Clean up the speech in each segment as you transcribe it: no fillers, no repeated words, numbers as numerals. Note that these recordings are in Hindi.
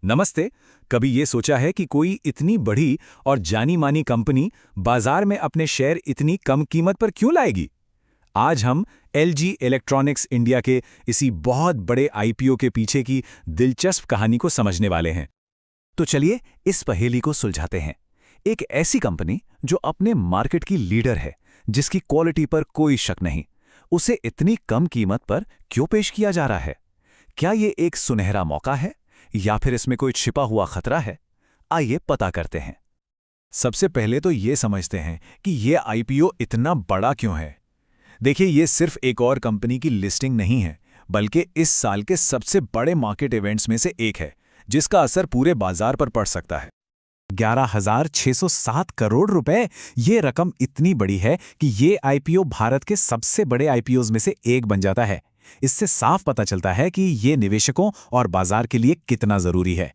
नमस्ते। कभी ये सोचा है कि कोई इतनी बड़ी और जानी मानी कंपनी बाजार में अपने शेयर इतनी कम कीमत पर क्यों लाएगी? आज हम LG इलेक्ट्रॉनिक्स इंडिया के इसी बहुत बड़े IPO के पीछे की दिलचस्प कहानी को समझने वाले हैं। तो चलिए इस पहेली को सुलझाते हैं। एक ऐसी कंपनी जो अपने मार्केट की लीडर है, जिसकी क्वालिटी पर कोई शक नहीं, उसे इतनी कम कीमत पर क्यों पेश किया जा रहा है? क्या ये एक सुनहरा मौका है या फिर इसमें कोई छिपा हुआ खतरा है? आइए पता करते हैं। सबसे पहले तो ये समझते हैं कि ये IPO इतना बड़ा क्यों है। देखिए, ये सिर्फ एक और कंपनी की लिस्टिंग नहीं है, बल्कि इस साल के सबसे बड़े मार्केट इवेंट्स में से एक है, जिसका असर पूरे बाजार पर पड़ सकता है। 11,607 करोड़ रुपए, ये रकम इतनी बड़ी है कि ये IPO भारत के सबसे बड़े IPOs में से एक बन जाता है। इससे साफ पता चलता है कि ये निवेशकों और बाजार के लिए कितना जरूरी है।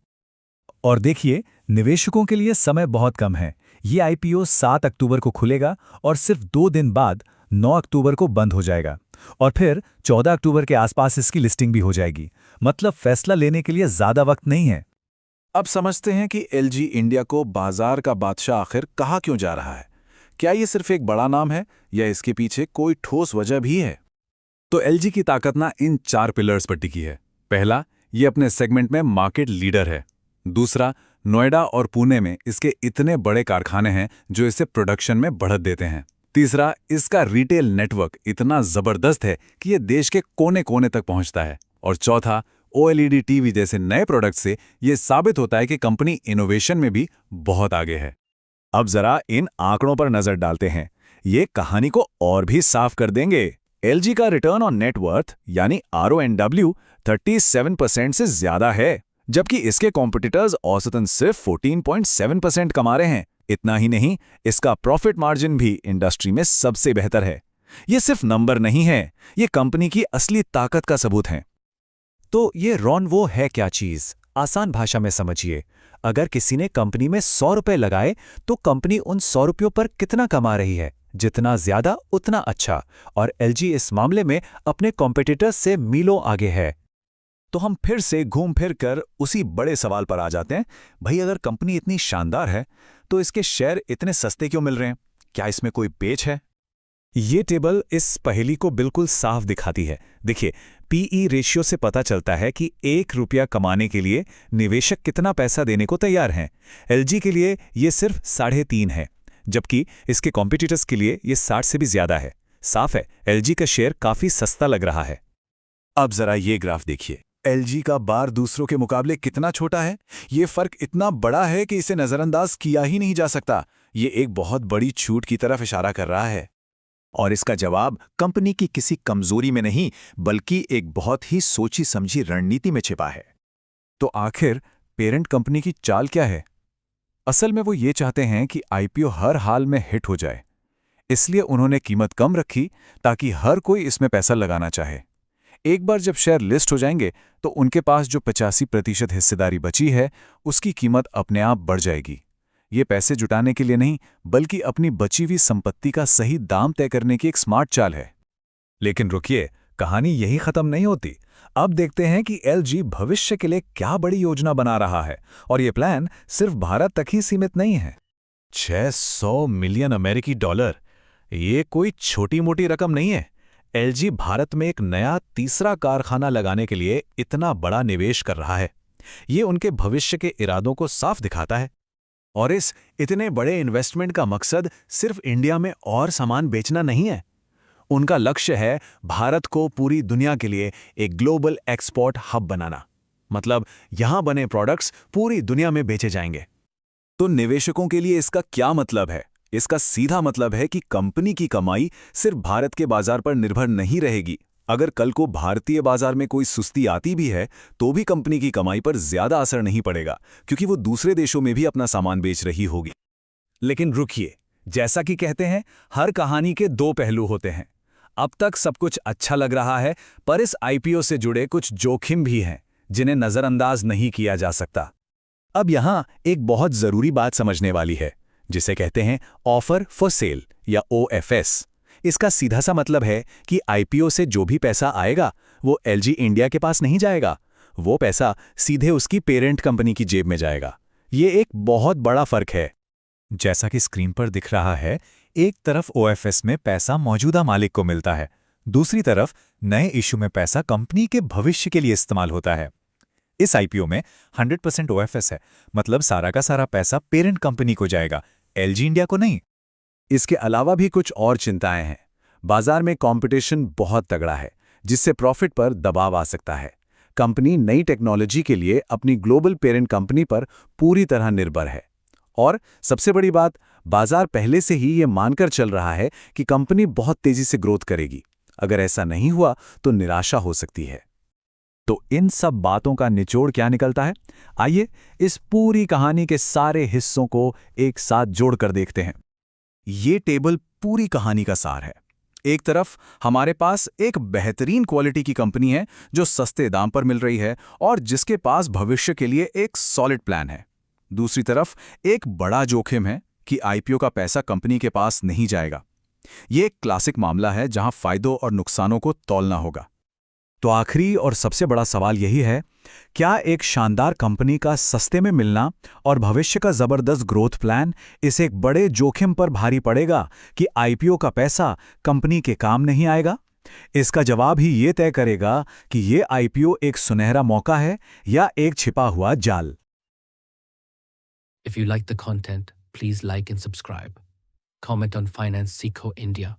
और देखिए, निवेशकों के लिए समय बहुत कम है। ये IPO 7 अक्टूबर को खुलेगा और सिर्फ 2 दिन बाद 9 अक्टूबर को बंद हो जाएगा, और फिर 14 अक्टूबर के आसपास इसकी लिस्टिंग भी हो जाएगी। मतलब फैसला लेने के लिए ज्यादा वक्त नहीं है। अब समझते हैं कि LG इंडिया को बाजार का बादशाह आखिर कहा क्यों जा रहा है। क्या ये सिर्फ एक बड़ा नाम है या इसके पीछे कोई ठोस वजह भी है? तो LG की ताकत ना इन 4 पिलर्स पर टिकी है। पहला, ये अपने सेगमेंट में मार्केट लीडर है। दूसरा, नोएडा और पुणे में इसके इतने बड़े कारखाने हैं जो इसे प्रोडक्शन में बढ़त देते हैं। तीसरा, इसका रिटेल नेटवर्क इतना जबरदस्त है कि ये देश के कोने कोने तक पहुंचता है। और चौथा, OLED टीवी जैसे नए प्रोडक्ट से ये साबित होता है कि कंपनी इनोवेशन में भी बहुत आगे है। अब जरा इन आंकड़ों पर नजर डालते हैं। ये कहानी को और भी साफ कर देंगे। LG का रिटर्न ऑन नेटवर्थ यानी RONW 37% से ज्यादा है, जबकि इसके कॉम्पिटिटर्स औसतन सिर्फ 14.7% कमा रहे हैं। इतना ही नहीं, इसका प्रॉफिट मार्जिन भी इंडस्ट्री में सबसे बेहतर है। ये सिर्फ नंबर नहीं है, ये कंपनी की असली ताकत का सबूत है। तो ये वो है क्या चीज? आसान भाषा में समझिए। अगर किसी ने कंपनी में 100 रुपए लगाए, तो कंपनी उन 100 रुपयों पर कितना कमा रही है? जितना ज्यादा उतना अच्छा। और LG इस मामले में अपने कॉम्पिटिटर्स से मीलों आगे है। तो हम फिर से घूम फिर कर उसी बड़े सवाल पर आ जाते हैं। भाई, अगर कंपनी इतनी शानदार है तो इसके शेयर इतने सस्ते क्यों मिल रहे हैं? क्या इसमें कोई पेच है? ये टेबल इस पहेली को बिल्कुल साफ दिखाती है। देखिए, PE रेशियो से पता चलता है कि 1 रुपया कमाने के लिए निवेशक कितना पैसा देने को तैयार हैं। LG के लिए ये सिर्फ 3.5 है, जबकि इसके कॉम्पिटिटर्स के लिए ये 60 से भी ज्यादा है। साफ है, LG का शेयर काफी सस्ता लग रहा है। अब जरा ये ग्राफ देखिए। LG का बार दूसरों के मुकाबले कितना छोटा है। ये फर्क इतना बड़ा है कि इसे नजरअंदाज किया ही नहीं जा सकता। ये एक बहुत बड़ी छूट की तरफ इशारा कर रहा है। और इसका जवाब कंपनी की किसी कमजोरी में नहीं, बल्कि एक बहुत ही सोची समझी रणनीति में छिपा है। तो आखिर पेरेंट कंपनी की चाल क्या है? असल में वो ये चाहते हैं कि IPO हर हाल में हिट हो जाए। इसलिए उन्होंने कीमत कम रखी ताकि हर कोई इसमें पैसा लगाना चाहे। एक बार जब शेयर लिस्ट हो जाएंगे तो उनके पास जो 85% हिस्सेदारी बची है, उसकी कीमत अपने आप बढ़ जाएगी। ये पैसे जुटाने के लिए नहीं, बल्कि अपनी बची हुई संपत्ति का सही दाम तय करने की एक स्मार्ट चाल है। लेकिन रुकिए, कहानी यही खत्म नहीं होती। अब देखते हैं कि LG भविष्य के लिए क्या बड़ी योजना बना रहा है। और ये प्लान सिर्फ भारत तक ही सीमित नहीं है। 600 मिलियन अमेरिकी डॉलर, ये कोई छोटी मोटी रकम नहीं है। LG भारत में एक नया तीसरा कारखाना लगाने के लिए इतना बड़ा निवेश कर रहा है। ये उनके भविष्य के इरादों को साफ दिखाता है। और इस इतने बड़े इन्वेस्टमेंट का मकसद सिर्फ इंडिया में और सामान बेचना नहीं है। उनका लक्ष्य है भारत को पूरी दुनिया के लिए एक ग्लोबल एक्सपोर्ट हब बनाना। मतलब यहां बने प्रोडक्ट्स पूरी दुनिया में बेचे जाएंगे। तो निवेशकों के लिए इसका क्या मतलब है? इसका सीधा मतलब है कि कंपनी की कमाई सिर्फ भारत के बाजार पर निर्भर नहीं रहेगी। अगर कल को भारतीय बाजार में कोई सुस्ती आती भी है, तो भी कंपनी की कमाई पर ज्यादा असर नहीं पड़ेगा, क्योंकि वो दूसरे देशों में भी अपना सामान बेच रही होगी। लेकिन रुकिए, जैसा कि कहते हैं, हर कहानी के 2 पहलू होते हैं। अब तक सब कुछ अच्छा लग रहा है, पर इस IPO से जुड़े कुछ जोखिम भी हैं, जिन्हें नजरअंदाज नहीं किया जा सकता। अब यहां एक बहुत जरूरी बात समझने वाली है, जिसे कहते हैं ऑफर फॉर सेल या OFS। इसका सीधा सा मतलब है कि IPO से जो भी पैसा आएगा, वो LG इंडिया के पास नहीं जाएगा, वो पैसा सीधे उसकी पेरेंट कंपनी की जेब में जाएगा। ये एक बहुत बड़ा फर्क है। जैसा कि स्क्रीन पर दिख रहा है, एक तरफ ओएफएस में पैसा मौजूदा मालिक को मिलता है, दूसरी तरफ नए इशू में पैसा कंपनी के भविष्य के लिए इस्तेमाल होता है। इस आईपीओ में 100% ओएफएस है, मतलब सारा का सारा पैसा पेरेंट कंपनी को जाएगा, एलजी इंडिया को नहीं। इसके अलावा भी कुछ और चिंताएं हैं। बाजार में कंपटीशन बहुत तगड़ा है, जिससे प्रॉफिट पर दबाव आ सकता है। कंपनी नई टेक्नोलॉजी के लिए अपनी ग्लोबल पेरेंट कंपनी पर पूरी तरह निर्भर है। और सबसे बड़ी बात, बाजार पहले से ही ये मानकर चल रहा है कि कंपनी बहुत तेजी से ग्रोथ करेगी। अगर ऐसा नहीं हुआ तो निराशा हो सकती है। तो इन सब बातों का निचोड़ क्या निकलता है? आइए इस पूरी कहानी के सारे हिस्सों को एक साथ जोड़कर देखते हैं। ये टेबल पूरी कहानी का सार है। एक तरफ हमारे पास एक बेहतरीन क्वालिटी की कंपनी है जो सस्ते दाम पर मिल रही है और जिसके पास भविष्य के लिए एक सॉलिड प्लान है। दूसरी तरफ एक बड़ा जोखिम है कि आईपीओ का पैसा कंपनी के पास नहीं जाएगा। ये एक क्लासिक मामला है जहां फायदों और नुकसानों को तौलना होगा। तो आखिरी और सबसे बड़ा सवाल यही है, क्या एक शानदार कंपनी का सस्ते में मिलना और भविष्य का जबरदस्त ग्रोथ प्लान इस एक बड़े जोखिम पर भारी पड़ेगा कि आईपीओ का पैसा कंपनी के काम नहीं आएगा? इसका जवाब ही ये तय करेगा कि ये आईपीओ एक सुनहरा मौका है या एक छिपा हुआ जाल। If you like the content, please like and subscribe. Comment on Finance Seco India.